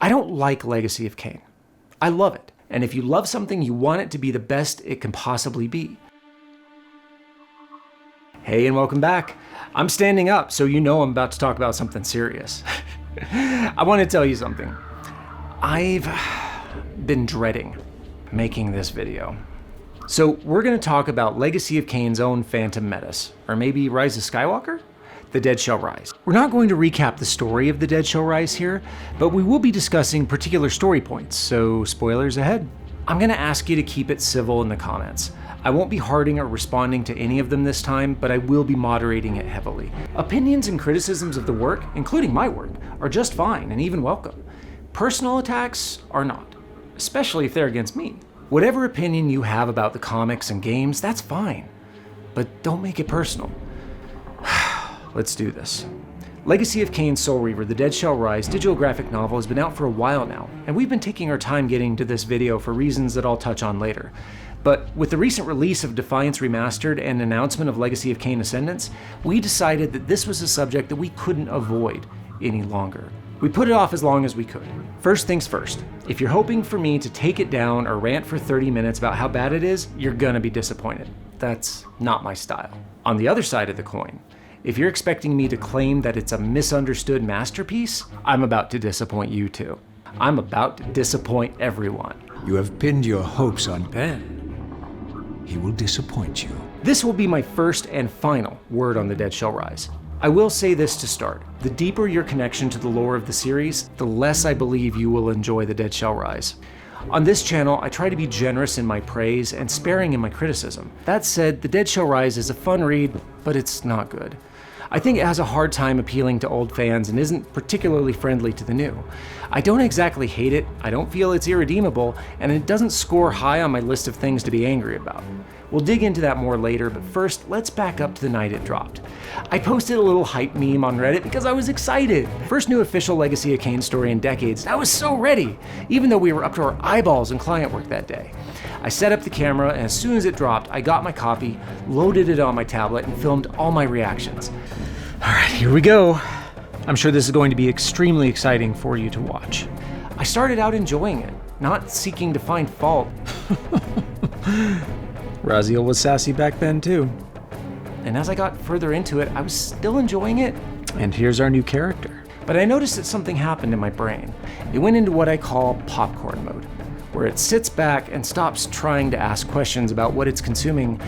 I don't like Legacy of Kain. I love it. And if you love something, you want it to be the best it can possibly be. Hey, and welcome back. I'm standing up, so you know I'm about to talk about something serious. I want to tell you something. I've been dreading making this video. So we're going to talk about Legacy of Kain's own Phantom Menace, or maybe Rise of Skywalker? The Dead Shall Rise. We're not going to recap the story of The Dead Shall Rise here, but we will be discussing particular story points, so spoilers ahead. I'm going to ask you to keep it civil in the comments. I won't be hearting or responding to any of them this time, but I will be moderating it heavily. Opinions and criticisms of the work, including my work, are just fine and even welcome. Personal attacks are not, especially if they're against me. Whatever opinion you have about the comics and games, that's fine, but don't make it personal. Let's do this. Legacy of Kain Soul Reaver, The Dead Shall Rise digital graphic novel has been out for a while now, and we've been taking our time getting to this video for reasons that I'll touch on later. But with the recent release of Defiance Remastered and announcement of Legacy of Kain Ascendants, we decided that this was a subject that we couldn't avoid any longer. We put it off as long as we could. First things first, if you're hoping for me to take it down or rant for 30 minutes about how bad it is, you're gonna be disappointed. That's not my style. On the other side of the coin, if you're expecting me to claim that it's a misunderstood masterpiece, I'm about to disappoint you too. I'm about to disappoint everyone. You have pinned your hopes on Ben. He will disappoint you. This will be my first and final word on The Dead Shall Rise. I will say this to start. The deeper your connection to the lore of the series, the less I believe you will enjoy The Dead Shall Rise. On this channel, I try to be generous in my praise and sparing in my criticism. That said, The Dead Shall Rise is a fun read, but it's not good. I think it has a hard time appealing to old fans and isn't particularly friendly to the new. I don't exactly hate it, I don't feel it's irredeemable, and it doesn't score high on my list of things to be angry about. We'll dig into that more later, but first, let's back up to the night it dropped. I posted a little hype meme on Reddit because I was excited. First new official Legacy of Kain story in decades, I was so ready, even though we were up to our eyeballs in client work that day. I set up the camera, and as soon as it dropped, I got my copy, loaded it on my tablet, and filmed all my reactions. All right, here we go. I'm sure this is going to be extremely exciting for you to watch. I started out enjoying it, not seeking to find fault. Raziel was sassy back then too. And as I got further into it, I was still enjoying it. And here's our new character. But I noticed that something happened in my brain. It went into what I call popcorn mode, where it sits back and stops trying to ask questions about what it's consuming.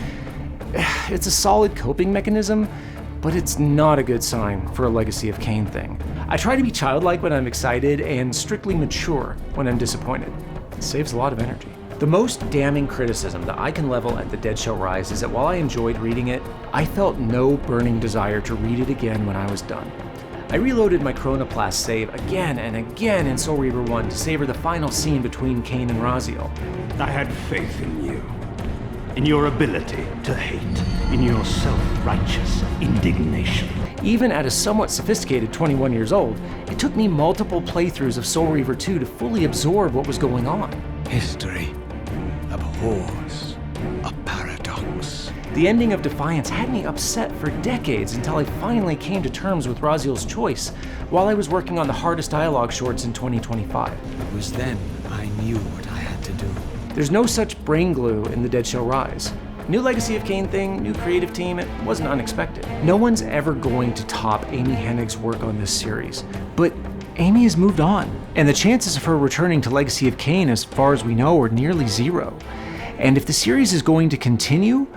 It's a solid coping mechanism, but it's not a good sign for a Legacy of Kain thing. I try to be childlike when I'm excited and strictly mature when I'm disappointed. It saves a lot of energy. The most damning criticism that I can level at The Dead Shall Rise is that while I enjoyed reading it, I felt no burning desire to read it again when I was done. I reloaded my Chronoplast save again and again in Soul Reaver 1 to savor the final scene between Kain and Raziel. I had faith in you, in your ability to hate, in your self-righteous indignation. Even at a somewhat sophisticated 21 years old, it took me multiple playthroughs of Soul Reaver 2 to fully absorb what was going on. History abhors a paradox. The ending of Defiance had me upset for decades until I finally came to terms with Raziel's choice while I was working on the hardest dialogue shorts in 2025. It was then I knew what I had to do. There's no such brain glue in The Dead Shall Rise. New Legacy of Kain thing, new creative team, it wasn't unexpected. No one's ever going to top Amy Hennig's work on this series, but Amy has moved on, and the chances of her returning to Legacy of Kain, as far as we know, are nearly zero. And if the series is going to continue,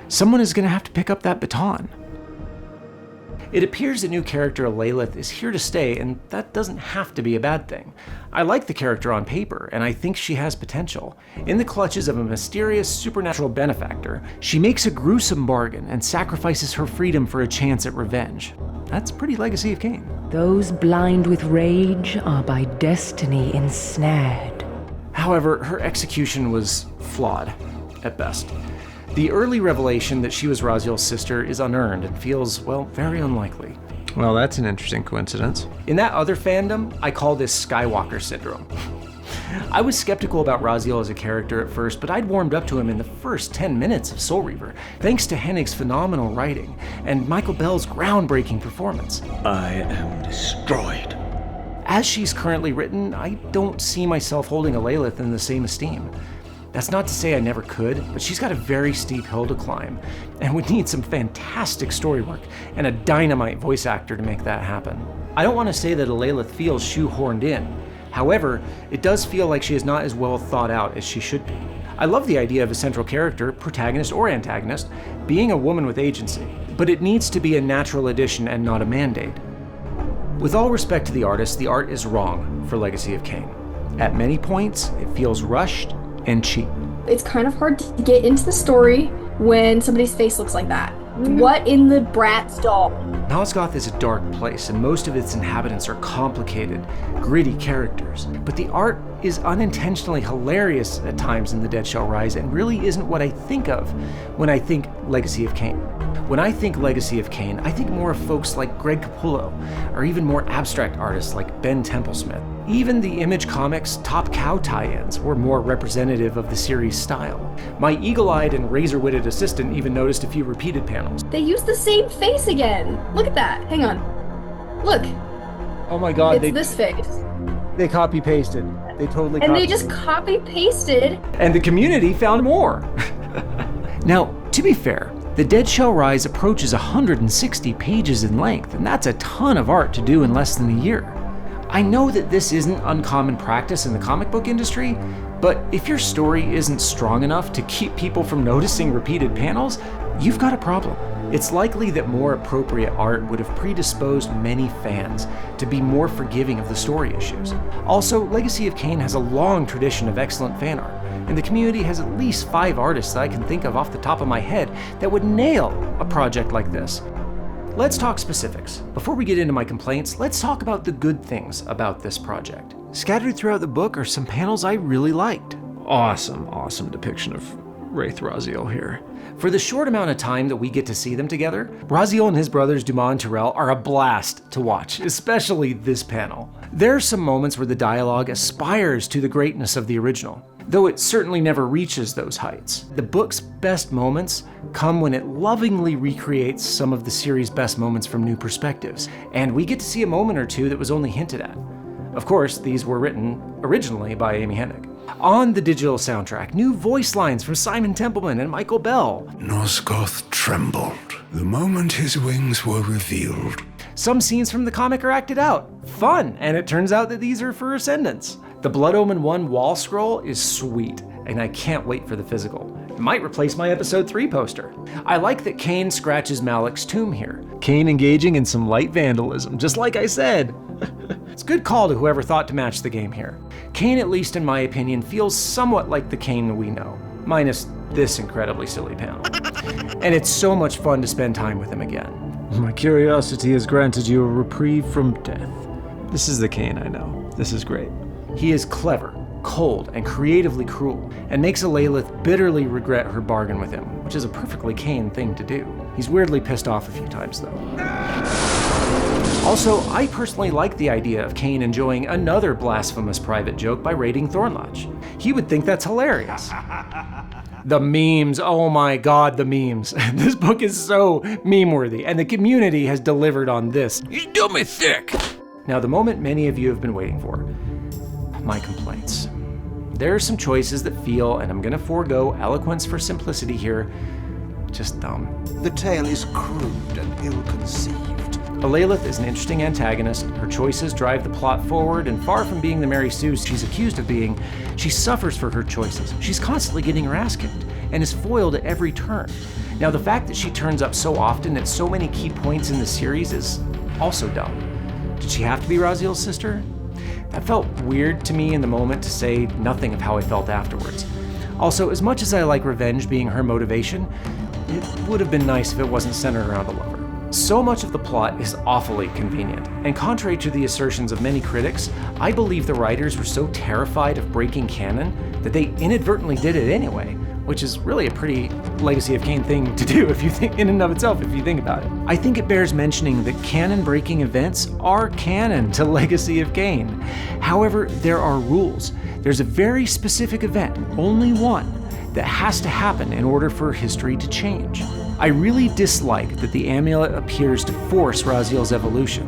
someone is going to have to pick up that baton. It appears the new character Elaleth is here to stay, and that doesn't have to be a bad thing. I like the character on paper, and I think she has potential. In the clutches of a mysterious supernatural benefactor, she makes a gruesome bargain and sacrifices her freedom for a chance at revenge. That's pretty Legacy of Kain. Those blind with rage are by destiny ensnared. However, her execution was flawed, at best. The early revelation that she was Raziel's sister is unearned and feels, well, very unlikely. Well, that's an interesting coincidence. In that other fandom, I call this Skywalker syndrome. I was skeptical about Raziel as a character at first, but I'd warmed up to him in the first 10 minutes of Soul Reaver, thanks to Hennig's phenomenal writing and Michael Bell's groundbreaking performance. I am destroyed. As she's currently written, I don't see myself holding Elaleth in the same esteem. That's not to say I never could, but she's got a very steep hill to climb, and would need some fantastic story work and a dynamite voice actor to make that happen. I don't want to say that Elaleth feels shoehorned in. However, it does feel like she is not as well thought out as she should be. I love the idea of a central character, protagonist or antagonist, being a woman with agency, but it needs to be a natural addition and not a mandate. With all respect to the artist, the art is wrong for Legacy of Kain. At many points, it feels rushed and cheap. It's kind of hard to get into the story when somebody's face looks like that. What in the Bratz doll? Nosgoth is a dark place, and most of its inhabitants are complicated, gritty characters. But the art is unintentionally hilarious at times in The Dead Shall Rise, and really isn't what I think of when I think Legacy of Kain. When I think Legacy of Kain, I think more of folks like Greg Capullo, or even more abstract artists like Ben Templesmith. Even the Image Comics Top Cow tie-ins were more representative of the series' style. My eagle-eyed and razor-witted assistant even noticed a few repeated panels. They used the same face again. Look at that. Hang on. Look. Oh my god, It's this face. they copy-pasted. They totally And they just copy-pasted. And the community found more. Now, to be fair, The Dead Shall Rise approaches 160 pages in length, and that's a ton of art to do in less than a year. I know that this isn't uncommon practice in the comic book industry, but if your story isn't strong enough to keep people from noticing repeated panels, you've got a problem. It's likely that more appropriate art would have predisposed many fans to be more forgiving of the story issues. Also, Legacy of Kain has a long tradition of excellent fan art, and the community has at least 5 artists that I can think of off the top of my head that would nail a project like this. Let's talk specifics. Before we get into my complaints, let's talk about the good things about this project. Scattered throughout the book are some panels I really liked. Awesome depiction of Wraith Raziel here. For the short amount of time that we get to see them together, Raziel and his brothers Dumas and Tyrell are a blast to watch, especially this panel. There are some moments where the dialogue aspires to the greatness of the original, though it certainly never reaches those heights. The book's best moments come when it lovingly recreates some of the series' best moments from new perspectives, and we get to see a moment or two that was only hinted at. Of course, these were written originally by Amy Hennig. On the digital soundtrack, new voice lines from Simon Templeman and Michael Bell. Nosgoth trembled the moment his wings were revealed. Some scenes from the comic are acted out. Fun, and it turns out that these are for Ascendants. The Blood Omen 1 wall scroll is sweet, and I can't wait for the physical. It might replace my episode 3 poster. I like that Kain scratches Malik's tomb here. Kain engaging in some light vandalism, just like I said. It's a good call to whoever thought to match the game here. Kain, at least in my opinion, feels somewhat like the Kain we know, minus this incredibly silly panel. And it's so much fun to spend time with him again. My curiosity has granted you a reprieve from death. This is the Kain I know. This is great. He is clever, cold, and creatively cruel, and makes Elaleth bitterly regret her bargain with him, which is a perfectly Kain thing to do. He's weirdly pissed off a few times, though. Also, I personally like the idea of Kain enjoying another blasphemous private joke by raiding Thornlodge. He would think that's hilarious. The memes, oh my god, the memes. This book is so meme-worthy, and the community has delivered on this. You do me thick! Now, the moment many of you have been waiting for. My complaints. There are some choices that feel, and I'm gonna forego eloquence for simplicity here, just dumb. The tale is crude and ill-conceived. Elaleth is an interesting antagonist. Her choices drive the plot forward, and far from being the Mary Sue she's accused of being, she suffers for her choices. She's constantly getting her ass kicked, and is foiled at every turn. Now, the fact that she turns up so often at so many key points in the series is also dumb. Did she have to be Raziel's sister? That felt weird to me in the moment, to say nothing of how I felt afterwards. Also, as much as I like revenge being her motivation, it would have been nice if it wasn't centered around a lover. So much of the plot is awfully convenient, and contrary to the assertions of many critics, I believe the writers were so terrified of breaking canon that they inadvertently did it anyway, which is really a pretty Legacy of Kain thing to do if you think in and of itself, if you think about it. I think it bears mentioning that canon-breaking events are canon to Legacy of Kain. However, there are rules. There's a very specific event, only one, that has to happen in order for history to change. I really dislike that the amulet appears to force Raziel's evolution.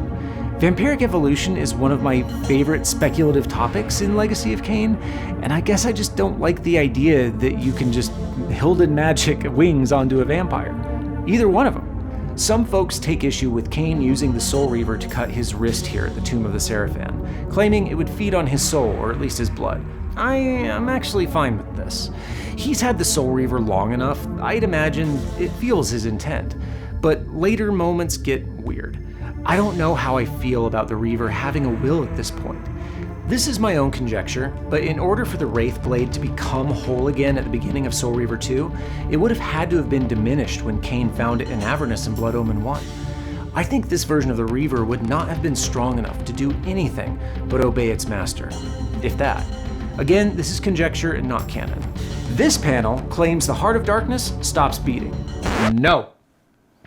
Vampiric evolution is one of my favorite speculative topics in Legacy of Kain, and I guess I just don't like the idea that you can just Hilden magic wings onto a vampire. Either one of them. Some folks take issue with Kain using the Soul Reaver to cut his wrist here at the Tomb of the Seraphan, claiming it would feed on his soul, or at least his blood. I am actually fine with this. He's had the Soul Reaver long enough, I'd imagine it feels his intent, but later moments get weird. I don't know how I feel about the Reaver having a will at this point. This is my own conjecture, but in order for the Wraith Blade to become whole again at the beginning of Soul Reaver 2, it would have had to have been diminished when Kain found it in Avernus in Blood Omen 1. I think this version of the Reaver would not have been strong enough to do anything but obey its master, if that. Again, this is conjecture and not canon. This panel claims the Heart of Darkness stops beating. No.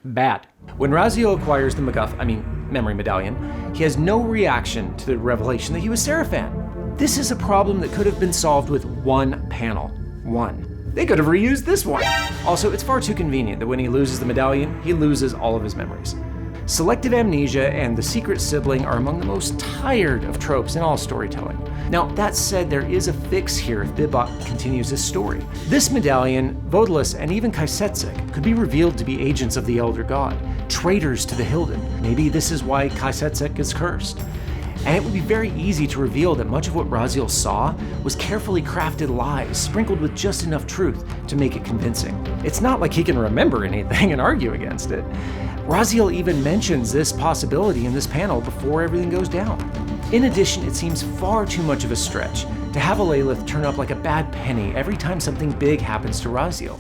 Bad. When Raziel acquires the memory medallion, he has no reaction to the revelation that he was Seraphan. This is a problem that could have been solved with one panel. One. They could have reused this one. Also, it's far too convenient that when he loses the medallion, he loses all of his memories. Selective amnesia and the secret sibling are among the most tired of tropes in all storytelling. Now, that said, there is a fix here if Bibok continues his story. This medallion, Vodalus, and even Kaisetsek could be revealed to be agents of the Elder God, traitors to the Hilden. Maybe this is why Kaisetsek is cursed. And it would be very easy to reveal that much of what Raziel saw was carefully crafted lies, sprinkled with just enough truth to make it convincing. It's not like he can remember anything and argue against it. Raziel even mentions this possibility in this panel before everything goes down. In addition, it seems far too much of a stretch to have Elaleth turn up like a bad penny every time something big happens to Raziel.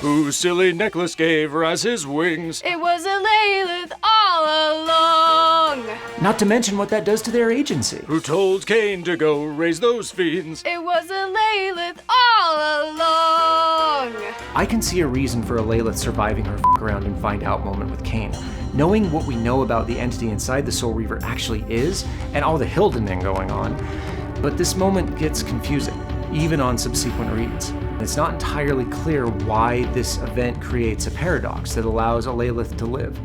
Whose silly necklace gave Raz his wings? It was Elaleth all along. Not to mention what that does to their agency. Who told Kain to go raise those fiends? It was Elaleth all along. I can see a reason for Elaleth surviving her f*** around and find out moment with Kain. Knowing what we know about the entity inside the Soul Reaver actually is, and all the Hildening going on, but this moment gets confusing, even on subsequent reads. It's not entirely clear why this event creates a paradox that allows Elaleth to live.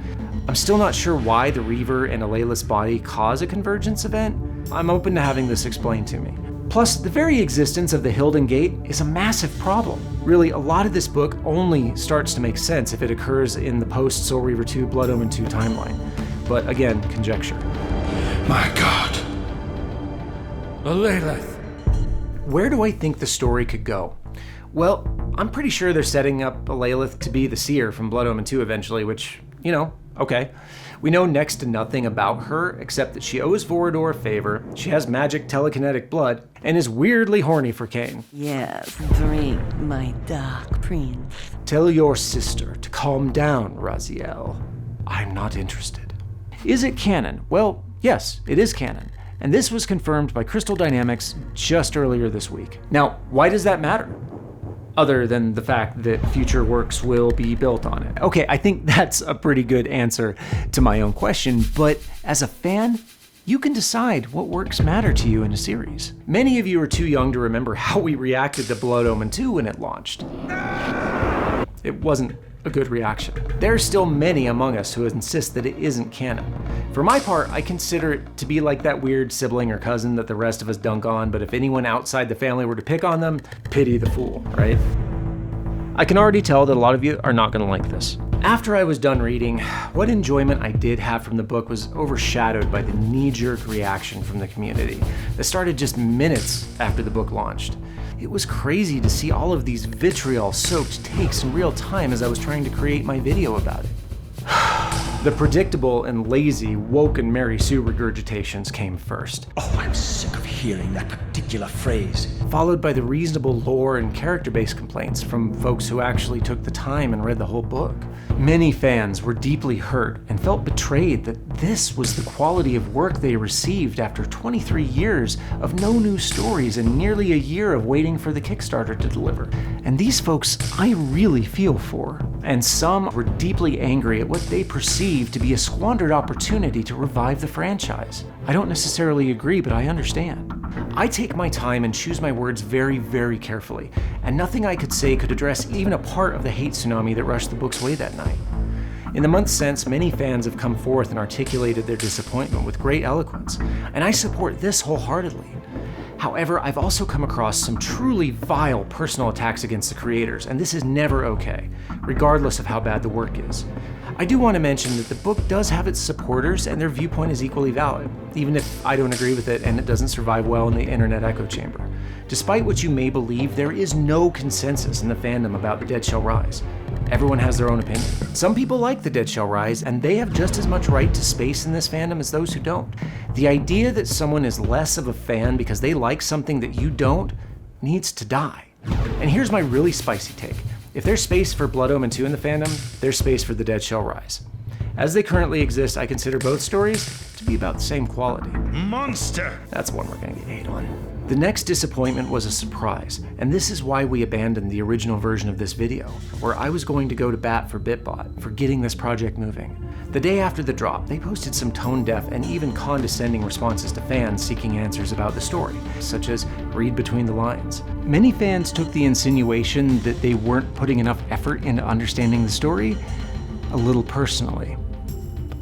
I'm still not sure why the Reaver and Elaleth's body cause a convergence event. I'm open to having this explained to me. Plus, the very existence of the Hilden Gate is a massive problem. Really, a lot of this book only starts to make sense if it occurs in the post-Soul Reaver 2, Blood Omen 2 timeline. But again, conjecture. My God. Elaleth. Where do I think the story could go? Well, I'm pretty sure they're setting up Elaleth to be the seer from Blood Omen 2 eventually, which, okay. We know next to nothing about her except that she owes Vorador a favor, she has magic telekinetic blood, and is weirdly horny for Kain. Yes, drink, my dark prince. Tell your sister to calm down, Raziel. I'm not interested. Is it canon? Well, yes, it is canon. And this was confirmed by Crystal Dynamics just earlier this week. Now, why does that matter? Other than the fact that future works will be built on it. Okay, I think that's a pretty good answer to my own question, but as a fan, you can decide what works matter to you in a series. Many of you are too young to remember how we reacted to Blood Omen 2 when it launched. It wasn't a good reaction. There are still many among us who insist that it isn't canon. For my part, I consider it to be like that weird sibling or cousin that the rest of us dunk on, but if anyone outside the family were to pick on them, pity the fool, right? I can already tell that a lot of you are not gonna like this. After I was done reading, what enjoyment I did have from the book was overshadowed by the knee-jerk reaction from the community that started just minutes after the book launched. It was crazy to see all of these vitriol-soaked takes in real time as I was trying to create my video about it. The predictable and lazy woke and Mary Sue regurgitations came first. Oh, I'm sick of hearing that particular phrase. Followed by the reasonable lore and character-based complaints from folks who actually took the time and read the whole book. Many fans were deeply hurt and felt betrayed that this was the quality of work they received after 23 years of no new stories and nearly a year of waiting for the Kickstarter to deliver. And these folks I really feel for. And some were deeply angry at what they perceived to be a squandered opportunity to revive the franchise. I don't necessarily agree, but I understand. I take my time and choose my words very, very carefully, and nothing I could say could address even a part of the hate tsunami that rushed the book's way that night. In the months since, many fans have come forth and articulated their disappointment with great eloquence, and I support this wholeheartedly. However, I've also come across some truly vile personal attacks against the creators, and this is never okay, regardless of how bad the work is. I do want to mention that the book does have its supporters, and their viewpoint is equally valid, even if I don't agree with it and it doesn't survive well in the internet echo chamber. Despite what you may believe, there is no consensus in the fandom about The Dead Shall Rise. Everyone has their own opinion. Some people like The Dead Shall Rise, and they have just as much right to space in this fandom as those who don't. The idea that someone is less of a fan because they like something that you don't needs to die. And here's my really spicy take. If there's space for Blood Omen 2 in the fandom, there's space for The Dead Shall Rise. As they currently exist, I consider both stories to be about the same quality. Monster! That's one we're gonna get hate on. The next disappointment was a surprise, and this is why we abandoned the original version of this video, where I was going to go to bat for BitBot for getting this project moving. The day after the drop, they posted some tone-deaf and even condescending responses to fans seeking answers about the story, such as read between the lines. Many fans took the insinuation that they weren't putting enough effort into understanding the story a little personally.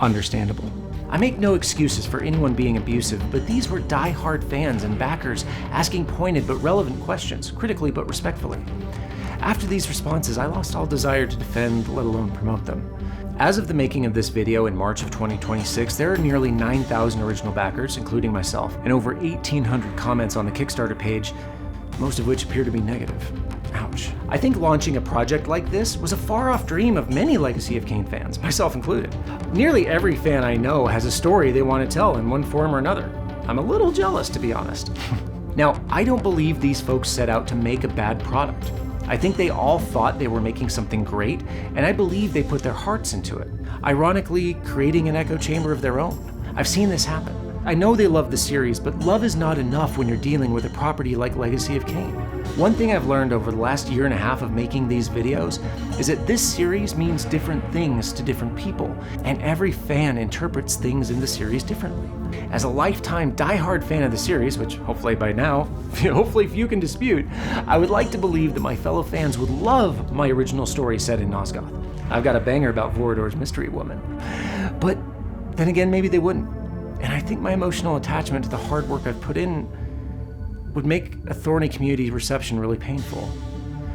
Understandable. I make no excuses for anyone being abusive, but these were die-hard fans and backers asking pointed but relevant questions, critically but respectfully. After these responses, I lost all desire to defend, let alone promote them. As of the making of this video in March of 2026, there are nearly 9,000 original backers, including myself, and over 1,800 comments on the Kickstarter page, most of which appear to be negative. Ouch. I think launching a project like this was a far-off dream of many Legacy of Kain fans, myself included. Nearly every fan I know has a story they want to tell in one form or another. I'm a little jealous, to be honest. Now, I don't believe these folks set out to make a bad product. I think they all thought they were making something great, and I believe they put their hearts into it, ironically creating an echo chamber of their own. I've seen this happen. I know they love the series, but love is not enough when you're dealing with a property like Legacy of Kain. One thing I've learned over the last year and a half of making these videos is that this series means different things to different people, and every fan interprets things in the series differently. As a lifetime die-hard fan of the series, which hopefully by now, hopefully few can dispute, I would like to believe that my fellow fans would love my original story set in Nosgoth. I've got a banger about Vorador's Mystery Woman. But then again, maybe they wouldn't. And I think my emotional attachment to the hard work I've put in would make a thorny community reception really painful.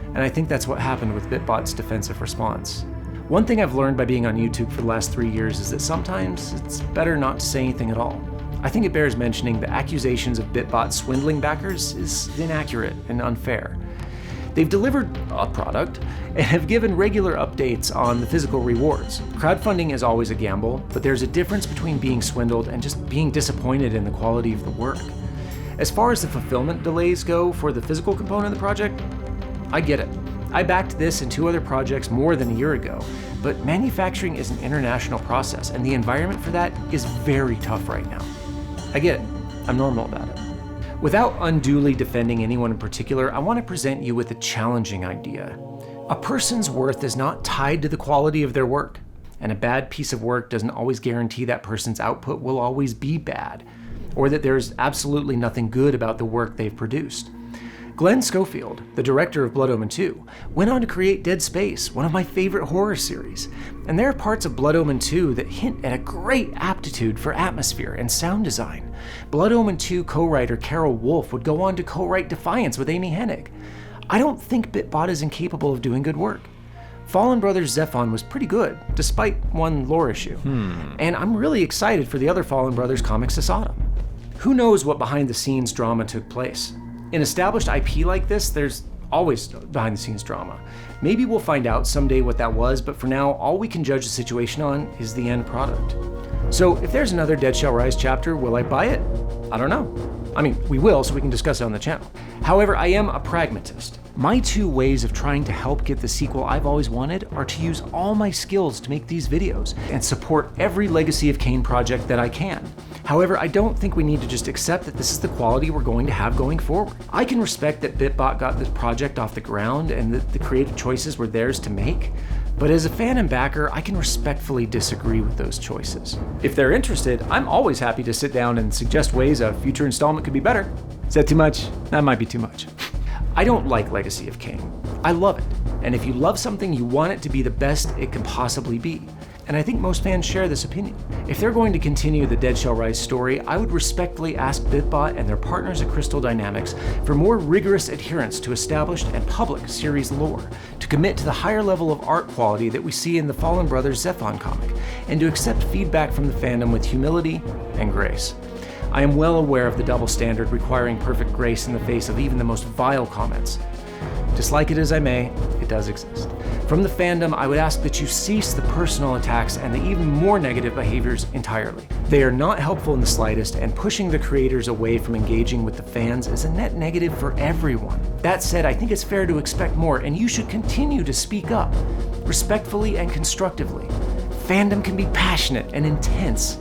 And I think that's what happened with BitBot's defensive response. One thing I've learned by being on YouTube for the last 3 years is that sometimes it's better not to say anything at all. I think it bears mentioning the accusations of BitBot swindling backers is inaccurate and unfair. They've delivered a product and have given regular updates on the physical rewards. Crowdfunding is always a gamble, but there's a difference between being swindled and just being disappointed in the quality of the work. As far as the fulfillment delays go for the physical component of the project, I get it. I backed this and 2 other projects more than a year ago, but manufacturing is an international process and the environment for that is very tough right now. I get it. I'm normal about it. Without unduly defending anyone in particular, I want to present you with a challenging idea. A person's worth is not tied to the quality of their work, and a bad piece of work doesn't always guarantee that person's output will always be bad, or that there's absolutely nothing good about the work they've produced. Glenn Schofield, the director of Blood Omen 2, went on to create Dead Space, one of my favorite horror series. And there are parts of Blood Omen 2 that hint at a great aptitude for atmosphere and sound design. Blood Omen 2 co-writer Carol Wolfe would go on to co-write Defiance with Amy Hennig. I don't think BitBot is incapable of doing good work. Fallen Brothers Zephon was pretty good, despite one lore issue. And I'm really excited for the other Fallen Brothers comics this autumn. Who knows what behind-the-scenes drama took place? In established IP like this, there's always behind-the-scenes drama. Maybe we'll find out someday what that was, but for now, all we can judge the situation on is the end product. So if there's another Dead Shall Rise chapter, will I buy it? I don't know. I mean, we will, so we can discuss it on the channel. However, I am a pragmatist. My 2 ways of trying to help get the sequel I've always wanted are to use all my skills to make these videos and support every Legacy of Kain project that I can. However, I don't think we need to just accept that this is the quality we're going to have going forward. I can respect that BitBot got this project off the ground and that the creative choices were theirs to make, but as a fan and backer, I can respectfully disagree with those choices. If they're interested, I'm always happy to sit down and suggest ways a future installment could be better. Is that too much? That might be too much. I don't like Legacy of Kain. I love it. And if you love something, you want it to be the best it can possibly be. and I think most fans share this opinion. If they're going to continue the Dead Shall Rise story, I would respectfully ask BitBot and their partners at Crystal Dynamics for more rigorous adherence to established and public series lore, to commit to the higher level of art quality that we see in the Fallen Brothers Zephon comic, and to accept feedback from the fandom with humility and grace. I am well aware of the double standard requiring perfect grace in the face of even the most vile comments. Dislike it as I may, it does exist. From the fandom, I would ask that you cease the personal attacks and the even more negative behaviors entirely. They are not helpful in the slightest, and pushing the creators away from engaging with the fans is a net negative for everyone. That said, I think it's fair to expect more, and you should continue to speak up, respectfully and constructively. Fandom can be passionate and intense,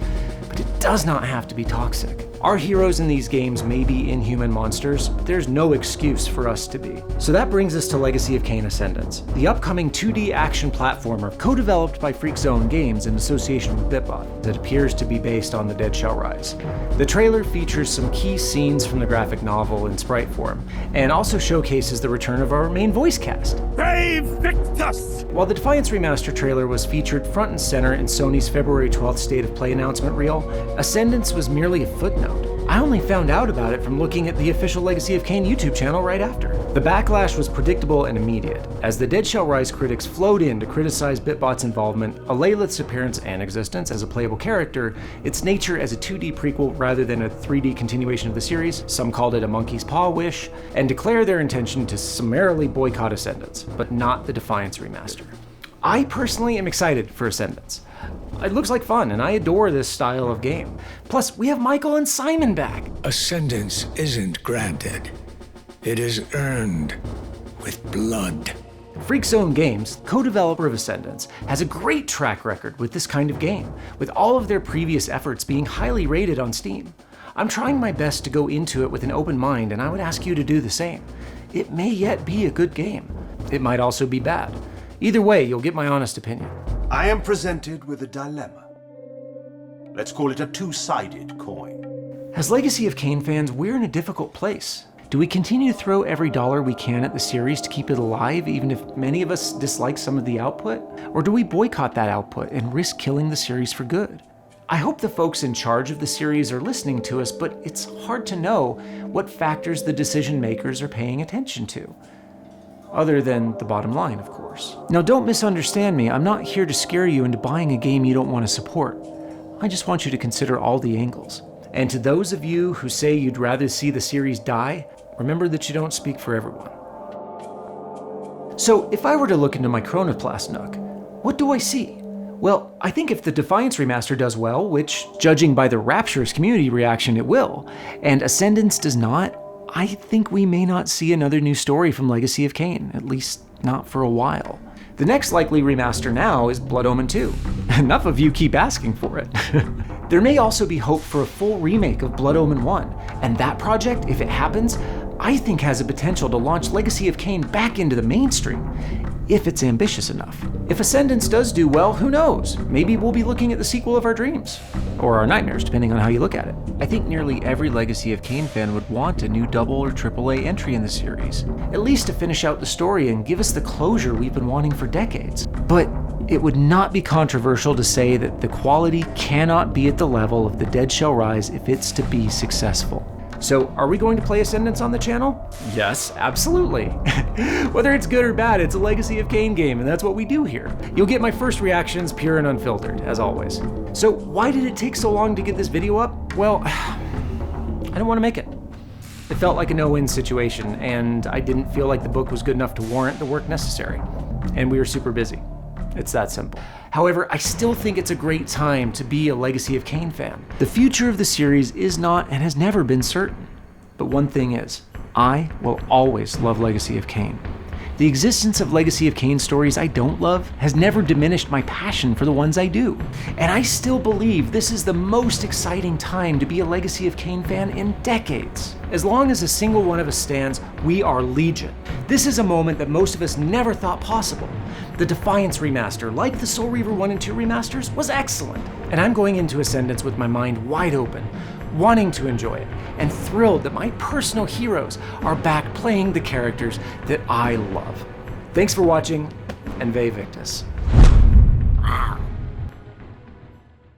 but it does not have to be toxic. Our heroes in these games may be inhuman monsters, but there's no excuse for us to be. So that brings us to Legacy of Kain Ascendants, the upcoming 2D action platformer co-developed by Freak Zone Games in association with BitBot that appears to be based on The Dead Shall Rise. The trailer features some key scenes from the graphic novel in sprite form, and also showcases the return of our main voice cast. Brave Victus! While the Defiance Remaster trailer was featured front and center in Sony's February 12th State of Play announcement reel, Ascendants was merely a footnote. I only found out about it from looking at the official Legacy of Kain YouTube channel right after. The backlash was predictable and immediate, as the Dead Shall Rise critics flowed in to criticize BitBot's involvement, Elaleth's appearance and existence as a playable character, its nature as a 2D prequel rather than a 3D continuation of the series, some called it a monkey's paw wish, and declare their intention to summarily boycott Ascendants, but not the Defiance Remaster. I personally am excited for Ascendants. It looks like fun, and I adore this style of game. Plus, we have Michael and Simon back. Ascendance isn't granted. It is earned with blood. Freak Zone Games, co-developer of Ascendants, has a great track record with this kind of game, with all of their previous efforts being highly rated on Steam. I'm trying my best to go into it with an open mind, and I would ask you to do the same. It may yet be a good game. It might also be bad. Either way, you'll get my honest opinion. I am presented with a dilemma. Let's call it a two-sided coin. As Legacy of Kain fans, we're in a difficult place. Do we continue to throw every dollar we can at the series to keep it alive, even if many of us dislike some of the output? Or do we boycott that output and risk killing the series for good? I hope the folks in charge of the series are listening to us, but it's hard to know what factors the decision makers are paying attention to. Other than the bottom line, of course. Now, don't misunderstand me. I'm not here to scare you into buying a game you don't want to support. I just want you to consider all the angles. And to those of you who say you'd rather see the series die, remember that you don't speak for everyone. So, if I were to look into my Chronoplast Nook, what do I see? Well, I think if the Defiance Remaster does well, which, judging by the rapturous community reaction, it will, and Ascendants does not, I think we may not see another new story from Legacy of Kain, at least not for a while. The next likely remaster now is Blood Omen 2. Enough of you keep asking for it. There may also be hope for a full remake of Blood Omen 1, and that project, if it happens, I think has a potential to launch Legacy of Kain back into the mainstream, if it's ambitious enough. If Ascendants does do well, who knows? Maybe we'll be looking at the sequel of our dreams. Or our nightmares, depending on how you look at it. I think nearly every Legacy of Kain fan would want a new double or AAA entry in the series, at least to finish out the story and give us the closure we've been wanting for decades. But it would not be controversial to say that the quality cannot be at the level of The Dead Shall Rise if it's to be successful. So, are we going to play Ascendants on the channel? Yes, absolutely. Whether it's good or bad, it's a Legacy of Kain game, and that's what we do here. You'll get my first reactions pure and unfiltered, as always. So, why did it take so long to get this video up? Well, I didn't want to make it. It felt like a no-win situation, and I didn't feel like the book was good enough to warrant the work necessary. And we were super busy. It's that simple. However, I still think it's a great time to be a Legacy of Kain fan. The future of the series is not and has never been certain. But one thing is, I will always love Legacy of Kain. The existence of Legacy of Kain stories I don't love has never diminished my passion for the ones I do. And I still believe this is the most exciting time to be a Legacy of Kain fan in decades. As long as a single one of us stands, we are legion. This is a moment that most of us never thought possible. The Defiance Remaster, like the Soul Reaver 1 and 2 remasters, was excellent. And I'm going into Ascendants with my mind wide open, wanting to enjoy it, and thrilled that my personal heroes are back playing the characters that I love. Thanks for watching, and Vae Victus.